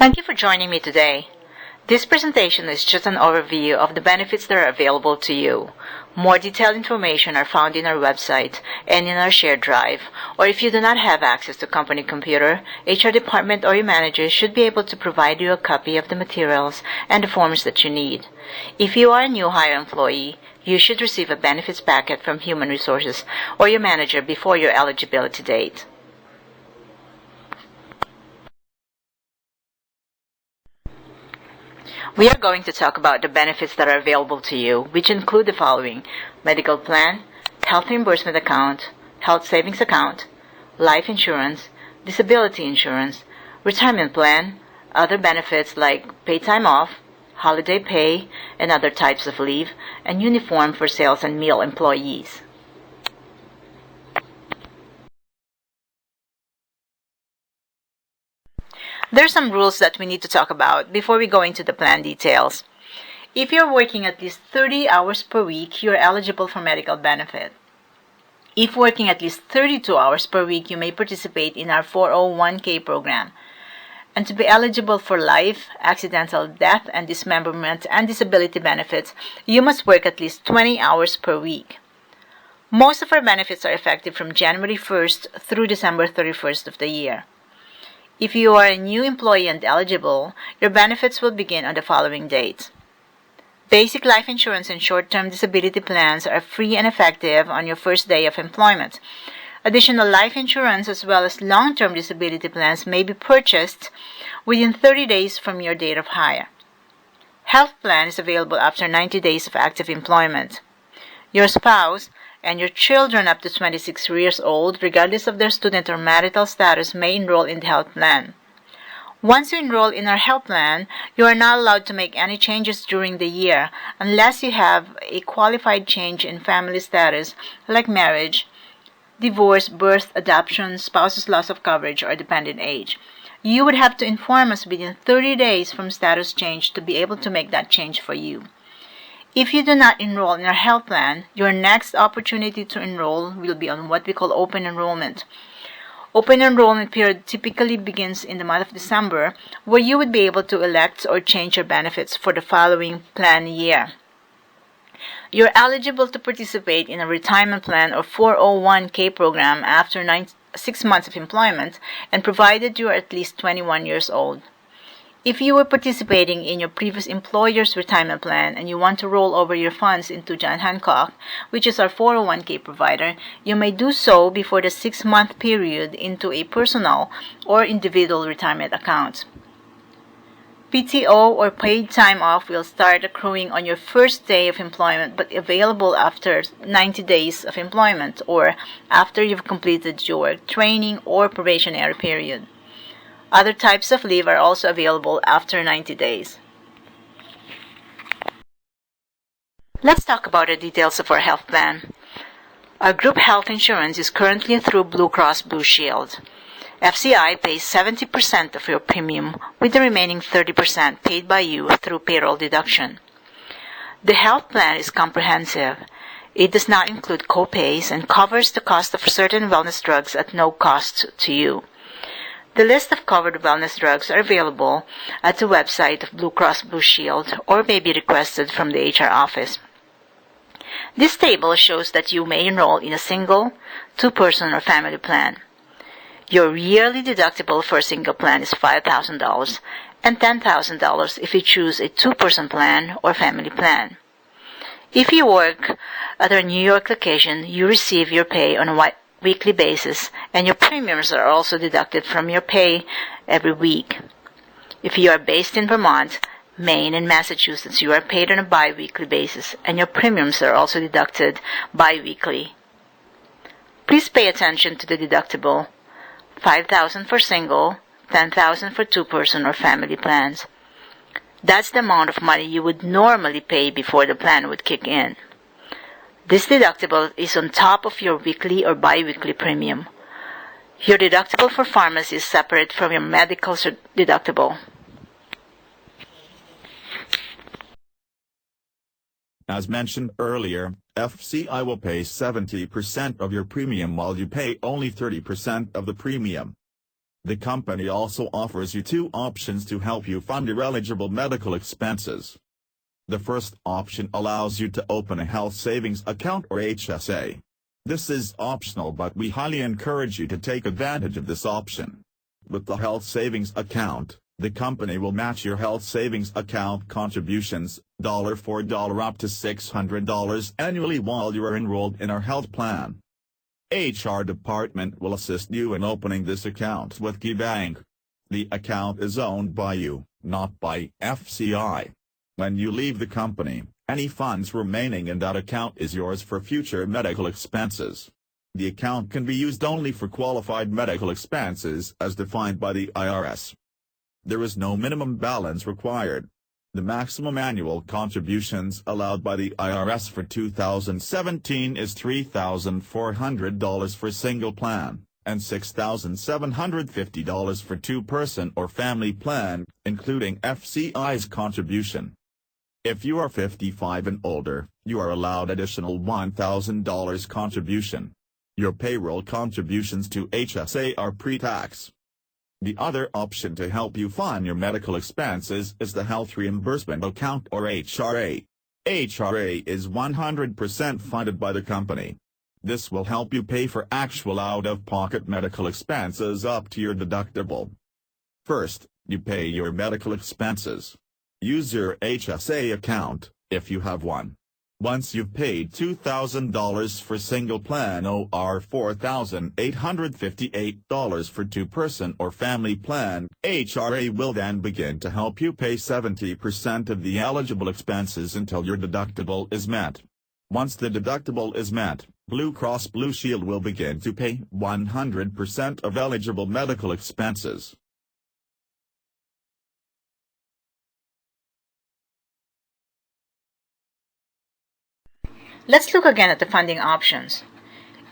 Thank you for joining me today. This presentation is just an overview of the benefits that are available to you. More detailed information are found in our website and in our shared drive, or if you do not have access to company computer, HR department or your manager should be able to provide you a copy of the materials and the forms that you need. If you are a new hire employee, you should receive a benefits packet from Human Resources or your manager before your eligibility date. We are going to talk about the benefits that are available to you, which include the following: medical plan, health reimbursement account, health savings account, life insurance, disability insurance, retirement plan, other benefits like paid time off, holiday pay, and other types of leave, and uniform for sales and meal employees. There are some rules that we need to talk about before we go into the plan details. If you're working at least 30 hours per week, you're eligible for medical benefit. If working at least 32 hours per week, you may participate in our 401k program. And to be eligible for life, accidental death, and dismemberment and disability benefits, you must work at least 20 hours per week. Most of our benefits are effective from January 1st through December 31st of the year. If you are a new employee and eligible, your benefits will begin on the following dates. Basic life insurance and short-term disability plans are free and effective on your first day of employment. Additional life insurance as well as long-term disability plans may be purchased within 30 days from your date of hire. Health plan is available after 90 days of active employment. Your spouse and your children up to 26 years old, regardless of their student or marital status, may enroll in the health plan. Once you enroll in our health plan, you are not allowed to make any changes during the year unless you have a qualified change in family status like marriage, divorce, birth, adoption, spouse's loss of coverage, or dependent age. You would have to inform us within 30 days from status change to be able to make that change for you. If you do not enroll in our health plan, your next opportunity to enroll will be on what we call open enrollment. Open enrollment period typically begins in the month of December, where you would be able to elect or change your benefits for the following plan year. You're eligible to participate in a retirement plan or 401k program after 6 months of employment, and provided you are at least 21 years old. If you were participating in your previous employer's retirement plan and you want to roll over your funds into John Hancock, which is our 401k provider, you may do so before the 6-month period into a personal or individual retirement account. PTO or paid time off will start accruing on your first day of employment but available after 90 days of employment or after you've completed your training or probationary period. Other types of leave are also available after 90 days. Let's talk about the details of our health plan. Our group health insurance is currently through Blue Cross Blue Shield. FCI pays 70% of your premium, with the remaining 30% paid by you through payroll deduction. The health plan is comprehensive. It does not include co-pays and covers the cost of certain wellness drugs at no cost to you. The list of covered wellness drugs are available at the website of Blue Cross Blue Shield or may be requested from the HR office. This table shows that you may enroll in a single, 2-person, or family plan. Your yearly deductible for a single plan is $5,000 and $10,000 if you choose a 2-person plan or family plan. If you work at our New York location, you receive your pay on a weekly basis, and your premiums are also deducted from your pay every week. If you are based in Vermont, Maine, and Massachusetts, you are paid on a bi-weekly basis, and your premiums are also deducted bi-weekly. Please pay attention to the deductible: $5,000 for single, $10,000 for 2-person or family plans. That's the amount of money you would normally pay before the plan would kick in. This deductible is on top of your weekly or bi-weekly premium. Your deductible for pharmacy is separate from your medical deductible. As mentioned earlier, FCI will pay 70% of your premium while you pay only 30% of the premium. The company also offers you two options to help you fund your eligible medical expenses. The first option allows you to open a health savings account or HSA. This is optional, but we highly encourage you to take advantage of this option. With the health savings account, the company will match your health savings account contributions, dollar for dollar, up to $600 annually while you are enrolled in our health plan. HR department will assist you in opening this account with KeyBank. The account is owned by you, not by FCI. When you leave the company, any funds remaining in that account is yours for future medical expenses. The account can be used only for qualified medical expenses as defined by the IRS. There is no minimum balance required. The maximum annual contributions allowed by the IRS for 2017 is $3,400 for single plan, and $6,750 for two-person or family plan, including FCI's contribution. If you are 55 and older, you are allowed additional $1,000 contribution. Your payroll contributions to HSA are pre-tax. The other option to help you fund your medical expenses is the Health Reimbursement Account or HRA. HRA is 100% funded by the company. This will help you pay for actual out-of-pocket medical expenses up to your deductible. First, you pay your medical expenses. Use your HSA account, if you have one. Once you've paid $2,000 for single plan or $4,858 for two-person or family plan, HRA will then begin to help you pay 70% of the eligible expenses until your deductible is met. Once the deductible is met, Blue Cross Blue Shield will begin to pay 100% of eligible medical expenses. Let's look again at the funding options.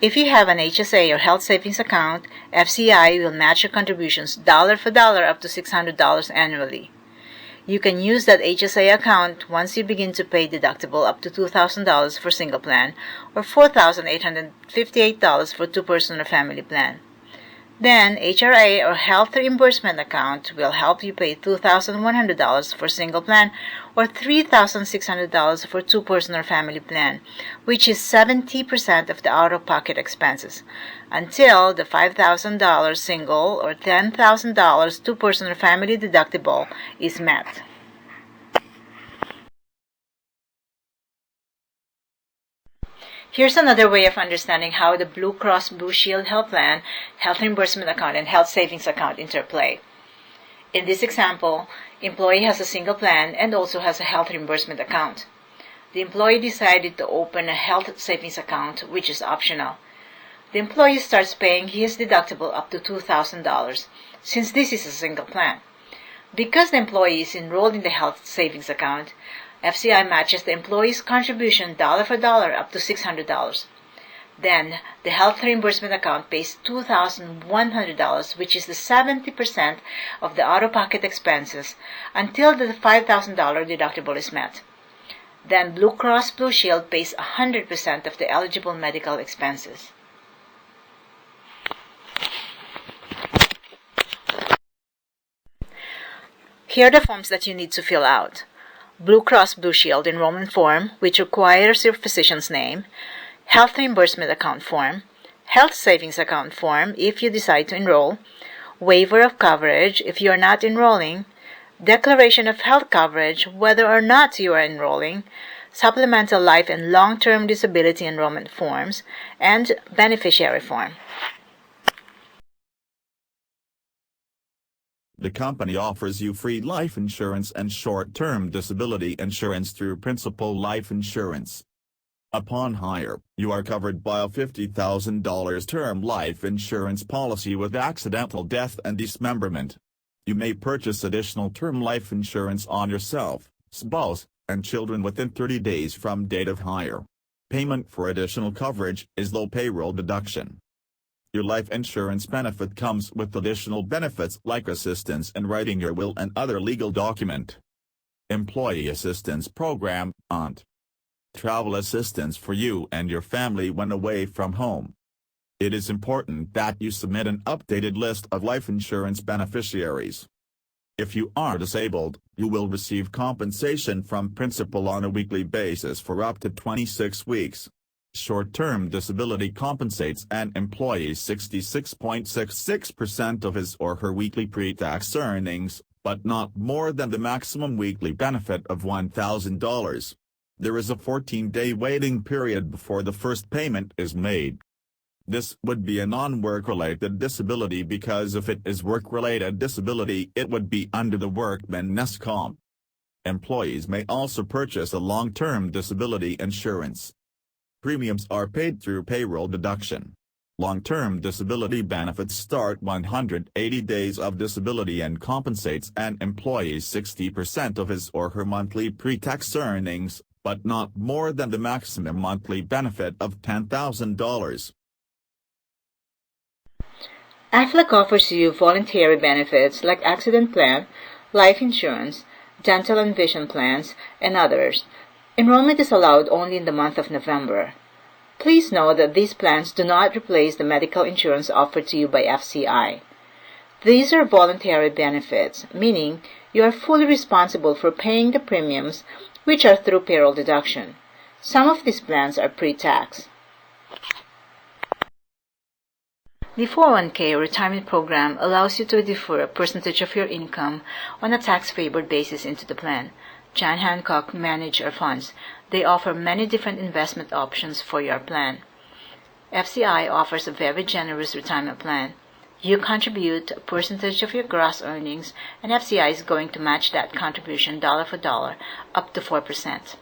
If you have an HSA or health savings account, FCI will match your contributions dollar for dollar up to $600 annually. You can use that HSA account once you begin to pay deductible up to $2,000 for single plan or $4,858 for two-person or family plan. Then, HRA or Health Reimbursement Account will help you pay $2,100 for single plan or $3,600 for two-person or family plan, which is 70% of the out-of-pocket expenses, until the $5,000 single or $10,000 two-person or family deductible is met. Here's another way of understanding how the Blue Cross Blue Shield health plan, health reimbursement account, and health savings account interplay. In this example, employee has a single plan and also has a health reimbursement account. The employee decided to open a health savings account, which is optional. The employee starts paying his deductible up to $2,000, since this is a single plan. Because the employee is enrolled in the health savings account, FCI matches the employee's contribution dollar for dollar up to $600. Then, the health reimbursement account pays $2,100, which is the 70% of the out-of-pocket expenses, until the $5,000 deductible is met. Then, Blue Cross Blue Shield pays 100% of the eligible medical expenses. Here are the forms that you need to fill out. Blue Cross Blue Shield enrollment form, which requires your physician's name, health reimbursement account form, health savings account form if you decide to enroll, waiver of coverage if you are not enrolling, declaration of health coverage whether or not you are enrolling, supplemental life and long-term disability enrollment forms, and beneficiary form. The company offers you free life insurance and short-term disability insurance through Principal Life Insurance. Upon hire, you are covered by a $50,000 term life insurance policy with accidental death and dismemberment. You may purchase additional term life insurance on yourself, spouse, and children within 30 days from date of hire. Payment for additional coverage is low payroll deduction. Your life insurance benefit comes with additional benefits like assistance in writing your will and other legal document. Employee Assistance Program, AUNT. Travel assistance for you and your family when away from home. It is important that you submit an updated list of life insurance beneficiaries. If you are disabled, you will receive compensation from principal on a weekly basis for up to 26 weeks. Short-term disability compensates an employee 66.66% of his or her weekly pre-tax earnings, but not more than the maximum weekly benefit of $1,000. There is a 14-day waiting period before the first payment is made. This would be a non-work-related disability because if it is work-related disability it would be under the workman's comp. Employees may also purchase a long-term disability insurance. Premiums are paid through payroll deduction. Long-term disability benefits start 180 days of disability and compensates an employee 60% of his or her monthly pre-tax earnings, but not more than the maximum monthly benefit of $10,000. AFLAC offers you voluntary benefits like accident plan, life insurance, dental and vision plans, and others. Enrollment is allowed only in the month of November. Please know that these plans do not replace the medical insurance offered to you by FCI. These are voluntary benefits, meaning you are fully responsible for paying the premiums, which are through payroll deduction. Some of these plans are pre-tax. The 401k retirement program allows you to defer a percentage of your income on a tax-favored basis into the plan. John Hancock manage our funds. They offer many different investment options for your plan. FCI offers a very generous retirement plan. You contribute a percentage of your gross earnings, and FCI is going to match that contribution dollar for dollar, up to 4%.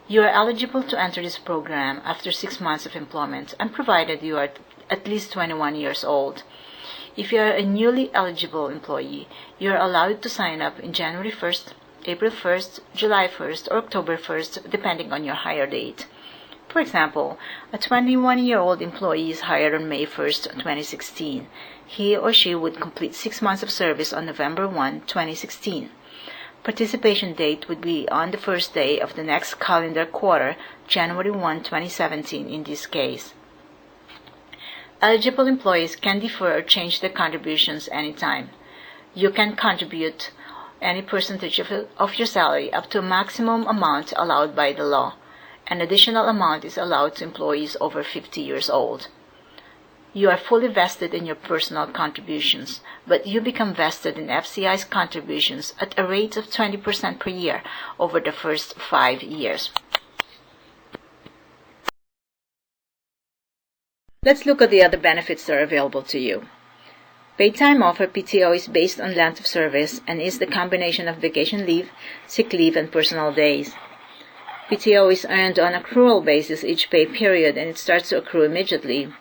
You are eligible to enter this program after 6 months of employment, and provided you are at least 21 years old. If you are a newly eligible employee, you are allowed to sign up in January 1st, April 1st, July 1st, or October 1st, depending on your hire date. For example, a 21-year-old employee is hired on May 1st, 2016. He or she would complete 6 months of service on November 1, 2016. Participation date would be on the first day of the next calendar quarter, January 1, 2017 in this case. Eligible employees can defer or change their contributions anytime. You can contribute any percentage of your salary up to a maximum amount allowed by the law. An additional amount is allowed to employees over 50 years old. You are fully vested in your personal contributions, but you become vested in FCI's contributions at a rate of 20% per year over the first 5 years. Let's look at the other benefits that are available to you. Paid time off or PTO is based on length of service and is the combination of vacation leave, sick leave, and personal days. PTO is earned on accrual basis each pay period and it starts to accrue immediately.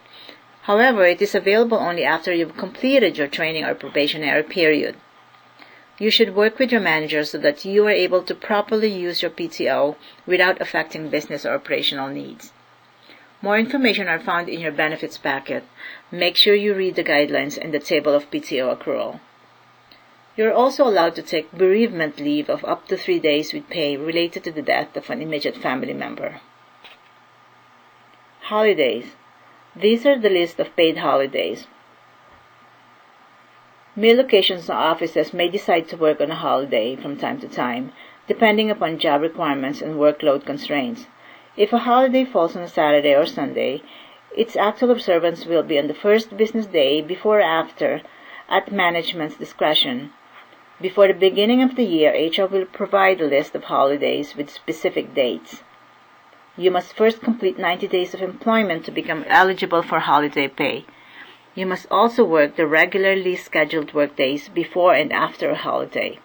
However, it is available only after you've completed your training or probationary period. You should work with your manager so that you are able to properly use your PTO without affecting business or operational needs. More information are found in your benefits packet. Make sure you read the guidelines and the table of PTO accrual. You are also allowed to take bereavement leave of up to 3 days with pay related to the death of an immediate family member. Holidays. These are the list of paid holidays. Many locations or offices may decide to work on a holiday from time to time, depending upon job requirements and workload constraints. If a holiday falls on a Saturday or Sunday, its actual observance will be on the first business day before or after, at management's discretion. Before the beginning of the year, HR will provide a list of holidays with specific dates. You must first complete 90 days of employment to become eligible for holiday pay. You must also work the regularly scheduled work days before and after a holiday.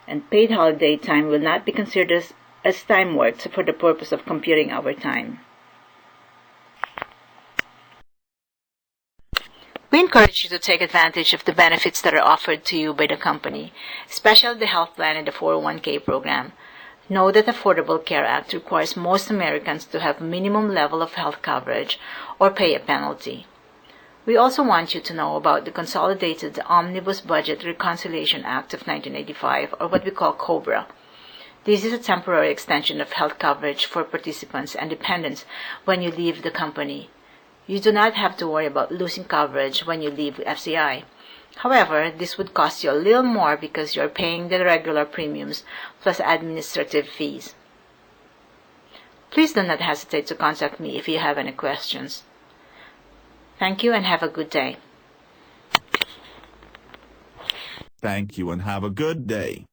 And paid holiday time will not be considered as time worked for the purpose of computing overtime. We encourage you to take advantage of the benefits that are offered to you by the company, especially the health plan and the 401k program. Know that the Affordable Care Act requires most Americans to have minimum level of health coverage or pay a penalty. We also want you to know about the Consolidated Omnibus Budget Reconciliation Act of 1985, or what we call COBRA. This is a temporary extension of health coverage for participants and dependents when you leave the company. You do not have to worry about losing coverage when you leave FCI. However, this would cost you a little more because you're paying the regular premiums plus administrative fees. Please do not hesitate to contact me if you have any questions. Thank you and have a good day. Thank you and have a good day.